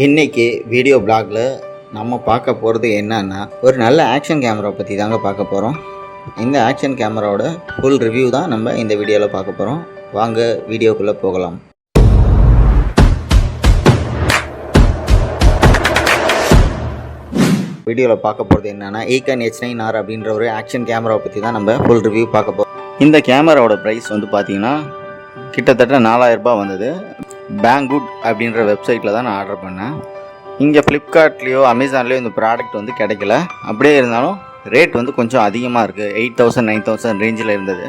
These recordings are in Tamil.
இன்றைக்கி வீடியோ பிளாகில் நம்ம பார்க்க போகிறது என்னன்னா, ஒரு நல்ல ஆக்ஷன் கேமரா பற்றி தாங்க பார்க்க போகிறோம். இந்த ஆக்ஷன் கேமராவோட ஃபுல் ரிவ்யூ தான் நம்ம இந்த வீடியோவில் பார்க்க போகிறோம். வாங்க வீடியோக்குள்ளே போகலாம். வீடியோவில் பார்க்க போகிறது என்னென்னா, EKEN H9R அப்படின்ற ஒரு ஆக்ஷன் கேமராவை பற்றி தான் நம்ம ஃபுல் ரிவ்யூ பார்க்க போகிறோம். இந்த கேமராவோட ப்ரைஸ் வந்து பார்த்திங்கன்னா கிட்டத்தட்ட 4000 ரூபாய் வந்தது. பேங்குட் அப்படின்ற வெப்சைட்டில் தான் நான் ஆர்டர் பண்ணேன். இங்கே ஃப்ளிப்கார்ட்லேயோ அமேசான்லேயோ இந்த ப்ராடக்ட் வந்து கிடைக்கல. அப்படியே இருந்தாலும் ரேட் வந்து கொஞ்சம் அதிகமாக இருக்குது. 8000 9000 ரேஞ்சில் இருந்தது.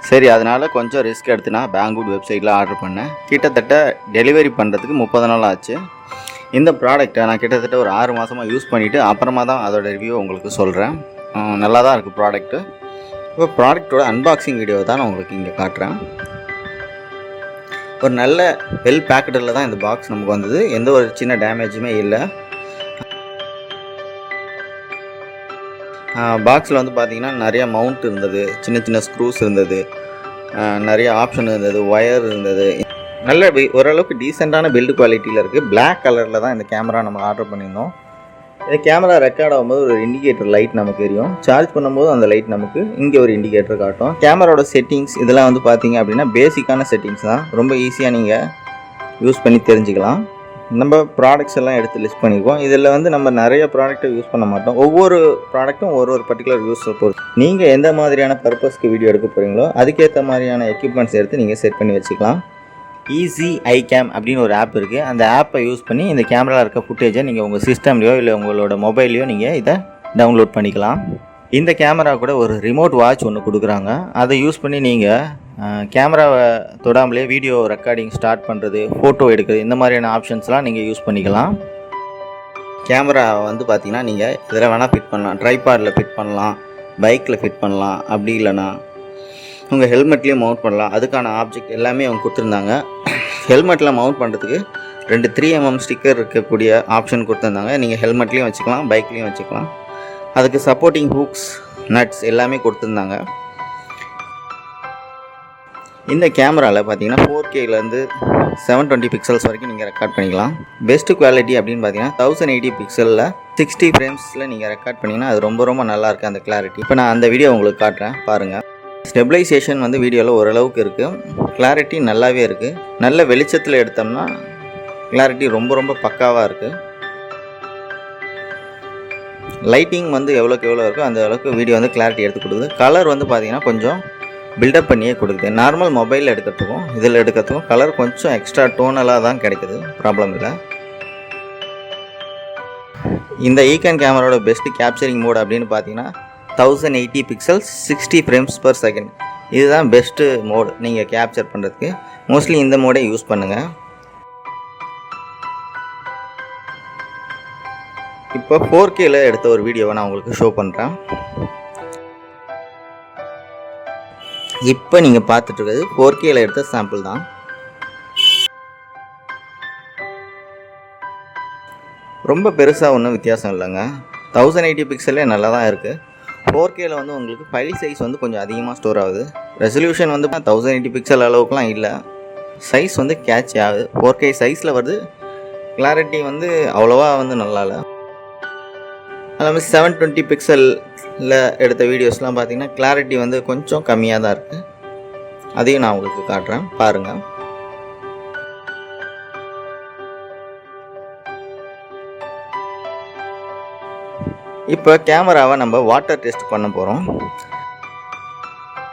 சரி, அதனால் கொஞ்சம் ரிஸ்க் எடுத்து நான் பேங்குட் வெப்சைட்டில் ஆர்டர் பண்ணேன். கிட்டத்தட்ட டெலிவரி பண்ணுறதுக்கு 30 நாள் ஆச்சு. இந்த ப்ராடக்ட்டை நான் கிட்டத்தட்ட ஒரு 6 மாதமாக யூஸ் பண்ணிவிட்டு அப்புறமா தான் அதோட ரிவ்யூ உங்களுக்கு சொல்கிறேன். நல்லா தான் இருக்குது ப்ராடக்ட்டு. இப்போ ப்ராடக்ட்டோட அன்பாக்சிங் வீடியோ தான் நான் உங்களுக்கு இங்கே காட்டுறேன். ஒரு நல்ல வெல் பேக்கடில் தான் இந்த பாக்ஸ் நமக்கு வந்தது. எந்த ஒரு சின்ன டேமேஜுமே இல்லை. பாக்ஸில் வந்து பார்த்திங்கன்னா நிறைய மவுண்ட் இருந்தது, சின்ன சின்ன ஸ்க்ரூஸ் இருந்தது, நிறைய ஆப்ஷன் இருந்தது, ஒயர் இருந்தது. நல்ல ஓரளவுக்கு டீசெண்டான பில்டு குவாலிட்டியில் இருக்குது. பிளாக் கலரில் தான் இந்த கேமரா நம்ம ஆர்டர் பண்ணியிருந்தோம். இந்த கேமரா ரெக்கார்ட் ஆகும்போது ஒரு இண்டிகேட்டர் லைட் நமக்கு எரியும். சார்ஜ் பண்ணும்போது அந்த லைட் நமக்கு இங்கே ஒரு இண்டிகேட்டர் காட்டும். கேமராவோட செட்டிங்ஸ் இதெல்லாம் வந்து பார்த்திங்க அப்படின்னா பேசிக்கான செட்டிங்ஸ் தான். ரொம்ப ஈஸியாக நீங்கள் யூஸ் பண்ணி தெரிஞ்சுக்கலாம். நம்ம ப்ராடக்ட்ஸ் எல்லாம் எடுத்து லிஸ்ட் பண்ணிக்குவோம். இதில் வந்து நம்ம நிறைய ப்ராடக்ட்டை யூஸ் பண்ண மாட்டோம். ஒவ்வொரு ப்ராடக்ட்டும் ஒரு பர்டிகுலர் யூஸ் பொறுத்து. நீங்கள் எந்த மாதிரியான பர்பஸ்க்கு வீடியோ எடுக்க போகிறீங்களோ அதுக்கேற்ற மாதிரியான எக்யூப்மெண்ட்ஸ் எடுத்து நீங்கள் செட் பண்ணி வச்சுக்கலாம். EKEN அப்படின்னு ஒரு ஆப் இருக்குது. அந்த ஆப்பை யூஸ் பண்ணி இந்த கேமராவில் இருக்க ஃபுட்டேஜை நீங்கள் உங்கள் சிஸ்டம்லையோ இல்லை உங்களோட மொபைல்லையோ நீங்கள் இதை டவுன்லோட் பண்ணிக்கலாம். இந்த கேமரா கூட ஒரு ரிமோட் வாட்ச் ஒன்று கொடுக்குறாங்க. அதை யூஸ் பண்ணி நீங்கள் கேமராவை தொடாமலே வீடியோ ரெக்கார்டிங் ஸ்டார்ட் பண்ணுறது, ஃபோட்டோ எடுக்கிறது, இந்த மாதிரியான ஆப்ஷன்ஸ்லாம் நீங்கள் யூஸ் பண்ணிக்கலாம். கேமரா வந்து பார்த்திங்கன்னா நீங்கள் இதில் வேணால் ஃபிட் பண்ணலாம். ட்ரைபாடில் ஃபிட் பண்ணலாம், பைக்கில் ஃபிட் பண்ணலாம், அப்படி இல்லைனா உங்கள் ஹெல்மெட்லேயும் மவுண்ட் பண்ணலாம். அதுக்கான ஆப்ஜெக்ட் எல்லாமே அவங்க கொடுத்துருந்தாங்க. ஹெல்மெட்டில் மவுண்ட் பண்ணுறதுக்கு 2 3mm ஸ்டிக்கர் இருக்கக்கூடிய ஆப்ஷன் கொடுத்துருந்தாங்க. நீங்கள் ஹெல்மெட்லேயும் வச்சுக்கலாம், பைக்லேயும் வச்சுக்கலாம். அதுக்கு சப்போர்ட்டிங் ஹூக்ஸ், நட்ஸ் எல்லாமே கொடுத்துருந்தாங்க. இந்த கேமராவில் பார்த்தீங்கன்னா 4Kலேருந்து 720 பிக்சல்ஸ் வரைக்கும் நீங்கள் ரெக்கார்ட் பண்ணிக்கலாம். பெஸ்ட்டு குவாலிட்டி அப்படின்னு பார்த்தீங்கன்னா 1080 பிக்சலில் 60 ஃப்ரேம்ஸில் நீங்கள் ரெக்கார்ட் பண்ணிங்கன்னா அது ரொம்ப ரொம்ப நல்லாயிருக்கு அந்த கிளாரிட்டி. இப்போ நான் அந்த வீடியோ உங்களுக்கு காட்டுறேன், பாருங்கள். ஸ்டெபிலைசேஷன் வந்து வீடியோவில் ஓரளவுக்கு இருக்குது. கிளாரிட்டி நல்லாவே இருக்குது. நல்ல வெளிச்சத்தில் எடுத்தோம்னா கிளாரிட்டி ரொம்ப ரொம்ப பக்காவாக இருக்குது. லைட்டிங் வந்து எவ்வளோக்கு எவ்வளோ இருக்கோ அந்த அளவுக்கு வீடியோ வந்து கிளாரிட்டி எடுத்து கொடுக்குது. கலர் வந்து பார்த்திங்கன்னா கொஞ்சம் பில்டப் பண்ணியே கொடுக்குது. நார்மல் மொபைலில் எடுக்கிறதுக்கும் இதில் எடுக்கிறதுக்கும் கலர் கொஞ்சம் எக்ஸ்ட்ரா டோனலாக தான் கிடைக்குது, ப்ராப்ளம் இல்லை. இந்த EKEN கேமராவோட பெஸ்ட்டு கேப்சரிங் மோட் அப்படின்னு பார்த்தீங்கன்னா 1080 பிக்சல்ஸ் 60 ஃப்ரேம்ஸ் பர் செகண்ட். இதுதான் பெஸ்ட்டு மோடு நீங்கள் கேப்சர் பண்ணுறதுக்கு. மோஸ்ட்லி இந்த மோடை யூஸ் பண்ணுங்கள். இப்போ 4Kல எடுத்த ஒரு வீடியோவை நான் உங்களுக்கு ஷோ பண்ணுறேன். இப்போ நீங்கள் பார்த்துட்ருக்கிறது 4Kல எடுத்த சாம்பிள் தான். ரொம்ப பெருசாக ஒன்றும் வித்தியாசம் இல்லைங்க. 1080 பிக்சலே நல்லா தான் இருக்குது. 4Kல வந்து உங்களுக்கு ஃபைல் சைஸ் வந்து கொஞ்சம் அதிகமாக ஸ்டோர் ஆகுது. ரெசல்யூஷன் வந்து 1080 பிக்சல் அளவுக்குலாம் இல்லை. சைஸ் வந்து கேட்ச் ஆகுது. 4K சைஸில் வருது. கிளாரிட்டி வந்து அவ்வளோவா வந்து நல்லா இல்லை. அது 720 பிக்சலில் எடுத்த வீடியோஸ்லாம் பார்த்திங்கன்னா கிளாரிட்டி வந்து கொஞ்சம் கம்மியாக தான் இருக்குது. அதையும் நான் உங்களுக்கு காட்டுறேன், பாருங்கள். இப்போ கேமராவை நம்ம வாட்டர் டெஸ்ட் பண்ண போகிறோம்.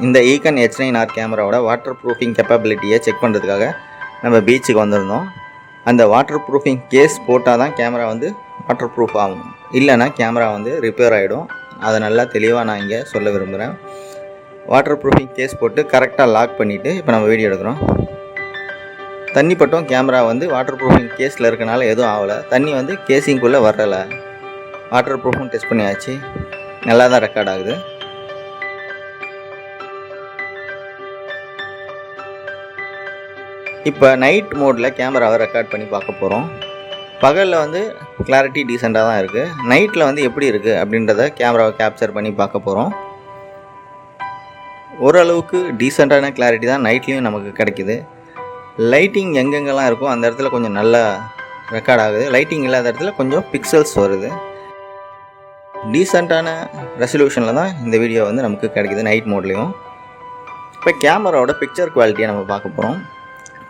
இந்த EKEN H9R கேமராவோட வாட்டர் ப்ரூஃபிங் கேப்பபிலிட்டியை செக் பண்ணுறதுக்காக நம்ம பீச்சுக்கு வந்திருந்தோம். அந்த வாட்டர் ப்ரூஃபிங் கேஸ் போட்டால் தான் கேமரா வந்து வாட்டர் ப்ரூஃப் ஆகும். இல்லைனா கேமரா வந்து ரிப்பேர் ஆகிடும். அதை நல்லா தெளிவாக நான் இங்கே சொல்ல விரும்புகிறேன். வாட்டர் ப்ரூஃபிங் கேஸ் போட்டு கரெக்டாக லாக் பண்ணிவிட்டு இப்போ நம்ம வீடியோ எடுக்கிறோம். தண்ணி பட்டும் கேமரா வந்து வாட்டர் ப்ரூஃபிங் கேஸில் இருக்கனால எதுவும் ஆகலை. தண்ணி வந்து கேஸிங்குள்ளே வரலை. வாட்டர் ப்ரூஃபும் டெஸ்ட் பண்ணியாச்சு, நல்லா தான் ரெக்கார்ட் ஆகுது. இப்போ நைட் மோடில் கேமராவை ரெக்கார்ட் பண்ணி பார்க்க போகிறோம். பகலில் வந்து கிளாரிட்டி டீசெண்டாக தான் இருக்குது. நைட்டில் வந்து எப்படி இருக்குது அப்படின்றத கேமராவை கேப்சர் பண்ணி பார்க்க போகிறோம். ஓரளவுக்கு டீசெண்டான கிளாரிட்டி தான் நைட்லேயும் நமக்கு கிடைக்குது. லைட்டிங் எங்கெங்கெல்லாம் இருக்கோ அந்த இடத்துல கொஞ்சம் நல்லா ரெக்கார்ட் ஆகுது. லைட்டிங் இல்லாத இடத்துல கொஞ்சம் பிக்சல்ஸ் வருது. டீசெண்டான ரெசல்யூஷனில் தான் இந்த வீடியோ வந்து நமக்கு கிடைக்குது நைட் மோட்லேயும். இப்போ கேமராவோட பிக்சர் குவாலிட்டியை நம்ம பார்க்க போகிறோம்.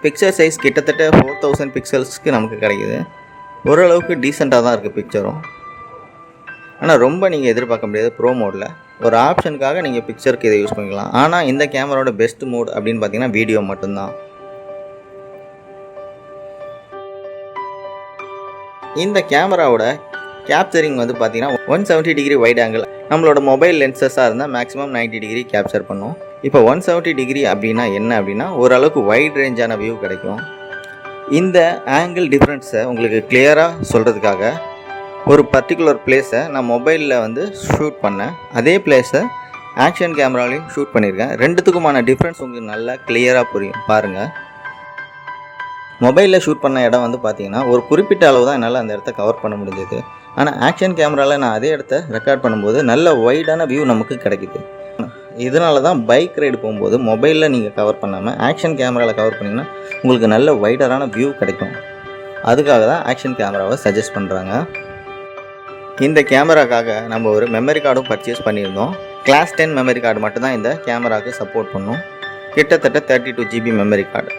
பிக்சர் சைஸ் கிட்டத்தட்ட 4000 பிக்சல்ஸ்க்கு நமக்கு கிடைக்குது. ஓரளவுக்கு டீசெண்டாக தான் இருக்குது பிக்சரும். ஆனால் ரொம்ப நீங்கள் எதிர்பார்க்க முடியாது ப்ரோ மோடில். ஒரு ஆப்ஷனுக்காக நீங்கள் பிக்சருக்கு இதை யூஸ் பண்ணிக்கலாம். ஆனால் இந்த கேமராவோட பெஸ்ட் மோட் அப்படின்னு பார்த்தீங்கன்னா வீடியோ மட்டும்தான். இந்த கேமராவோட கேப்சரிங் வந்து பார்த்தீங்கன்னா 170 டிகிரி வைட் ஆங்கிள். நம்மளோட மொபைல் லென்சஸாக இருந்தால் மேக்ஸிமம் 90 டிகிரி கேப்சர் பண்ணும். இப்போ 170 டிகிரி அப்படின்னா என்ன அப்படின்னா ஓரளவுக்கு வைட் ரேஞ்சான வியூ கிடைக்கும். இந்த ஆங்கிள் டிஃப்ரென்ஸை உங்களுக்கு கிளியராக சொல்கிறதுக்காக ஒரு பர்டிகுலர் பிளேஸை நான் மொபைலில் வந்து ஷூட் பண்ணேன். அதே பிளேஸை ஆக்ஷன் கேமராலையும் ஷூட் பண்ணியிருக்கேன். ரெண்டுத்துக்குமான டிஃப்ரென்ஸ் உங்களுக்கு நல்லா கிளியராக புரியும் பாருங்கள். மொபைலில் ஷூட் பண்ண இடம் வந்து பார்த்திங்கன்னா ஒரு குறிப்பிட்ட அளவு தான் என்னால் அந்த இடத்த கவர் பண்ண முடிஞ்சது. ஆனால் ஆக்ஷன் கேமராவில் நான் அதே இடத்த ரெக்கார்ட் பண்ணும்போது நல்ல வைடான வியூ நமக்கு கிடைக்குது. இதனால தான் பைக் ரைடு போகும்போது மொபைலில் நீங்கள் கவர் பண்ணாமல் ஆக்ஷன் கேமராவில் கவர் பண்ணிங்கன்னா உங்களுக்கு நல்ல வைடரான வியூ கிடைக்கும். அதுக்காக தான் ஆக்ஷன் கேமராவை சஜஸ்ட் பண்ணுறாங்க. இந்த கேமராக்காக நம்ம ஒரு மெமரி கார்டும் பர்ச்சேஸ் பண்ணியிருந்தோம். கிளாஸ் 10 மெமரி கார்டு மட்டும்தான் இந்த கேமராவுக்கு சப்போர்ட் பண்ணும். கிட்டத்தட்ட 32 GB மெமரி கார்டு.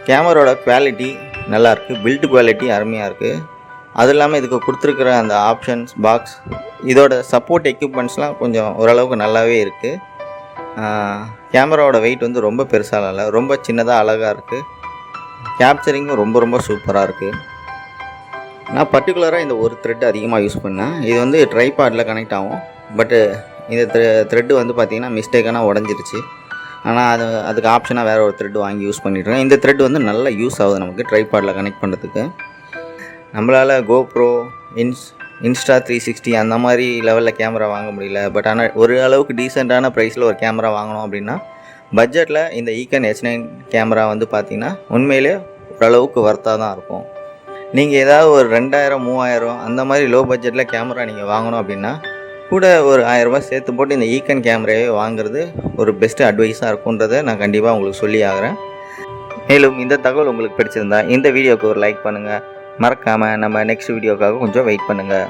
கேமராவோட குவாலிட்டி நல்லாயிருக்கு, பில்டு குவாலிட்டி அருமையாக இருக்குது. அது இல்லாமல் இதுக்கு கொடுத்துருக்குற அந்த ஆப்ஷன்ஸ் பாக்ஸ், இதோட சப்போர்ட் எக்யூப்மெண்ட்ஸ்லாம் கொஞ்சம் ஓரளவுக்கு நல்லாவே இருக்குது. கேமராவோட வெயிட் வந்து ரொம்ப பெருசாக இல்லை, ரொம்ப சின்னதாக அழகாக இருக்குது. கேப்சரிங்கும் ரொம்ப ரொம்ப சூப்பராக இருக்குது. நான் பர்டிகுலராக இந்த ஒரு த்ரெட் அதிகமாக யூஸ் பண்ணேன். இது வந்து ட்ரைபாடில் கனெக்ட் ஆகும். பட்டு இந்த த்ரெட்டு வந்து பார்த்திங்கன்னா மிஸ்டேக்கான உடஞ்சிருச்சு. ஆனால் அதுக்கு ஆப்ஷனாக வேறு ஒரு த்ரெட் வாங்கி யூஸ் பண்ணிட்டுருக்கேன். இந்த த்ரெட் வந்து நல்லா யூஸ் ஆகுது நமக்கு ட்ரைபாடில் கனெக்ட் பண்ணுறதுக்கு. நம்மளால் கோப்ரோ இன்ஸ்டா 360 அந்த மாதிரி லெவலில் கேமரா வாங்க முடியல. பட் ஆனால் ஒரு அளவுக்கு டீசெண்டான ப்ரைஸில் ஒரு கேமரா வாங்கணும் அப்படின்னா பட்ஜெட்டில் இந்த EKEN H9 கேமரா வந்து பார்த்திங்கன்னா உண்மையிலே ஓரளவுக்கு வர்த்தாக தான் இருக்கும். நீங்கள் ஏதாவது ஒரு 2000 3000 அந்த மாதிரி லோ பட்ஜெட்டில் கேமரா நீங்கள் வாங்கணும் அப்படின்னா கூட ஒரு 1000 ரூபாய் சேர்த்து போட்டு இந்த EKEN கேமராவே வாங்குறது ஒரு பெஸ்ட்டு அட்வைஸாக இருக்குன்றதை நான் கண்டிப்பாக உங்களுக்கு சொல்லி ஆகிறேன். மேலும் இந்த தகவல் உங்களுக்கு பிடிச்சிருந்தா இந்த வீடியோவுக்கு ஒரு லைக் பண்ணுங்கள். மறக்காமல் நம்ம நெக்ஸ்ட் வீடியோக்காக கொஞ்சம் வெயிட் பண்ணுங்கள்.